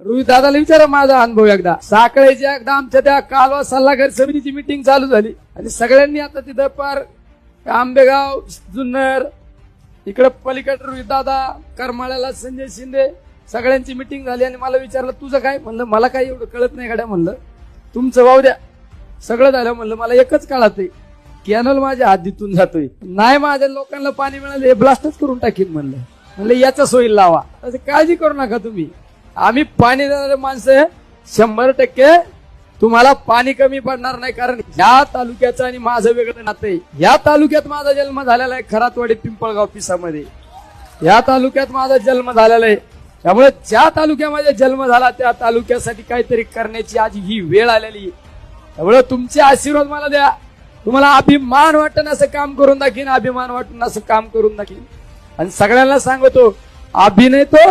रोहित दादाला विचारा माझा अनुभव एकदा. साखळेच्या एकदा आमच्या त्या कालवा सल्लागार समितीची मिटिंग चालू झाली आणि सगळ्यांनी आता तिथं पार आंबेगाव, जुन्नर, इकडे पलीकडे रोहित दादा, करमाळ्याला संजय शिंदे, सगळ्यांची मिटिंग झाली आणि मला विचारलं तुझं काय. म्हणलं मला काही एवढं कळत नाही गाड्या. म्हणलं तुमचं वाहू द्या, सगळं झालं. म्हणलं मला एकच कळत आहे, कॅनल माझ्या हद्दीतून जातोय, नाही माझ्या लोकांना पाणी मिळालं हे ब्लास्टच करून टाकीन. म्हणलं याचा सोयी लावा, असं काळजी करू नका तुम्ही. आम्ही पाणी देणारे माणसं 100% तुम्हाला पाणी कमी पडणार नाही. कारण ह्या तालुक्याचं आणि माझं वेगळं नातं आहे. या तालुक्यात माझा जन्म झालेला आहे, खरातवाडी पिंपळगाव पिसामध्ये. या तालुक्यात माझा जन्म झालेला आहे. त्यामुळे ज्या तालुक्यामध्ये जन्म झाला त्या तालुक्यासाठी काहीतरी करण्याची आज ही वेळ आलेली. त्यामुळे तुमचे आशीर्वाद मला द्या. तुम्हाला अभिमान वाटण असं काम करून दाखीन, अभिमान वाटून असं काम करून दाखीन. आणि सगळ्यांना सांगतो, अभिनय तो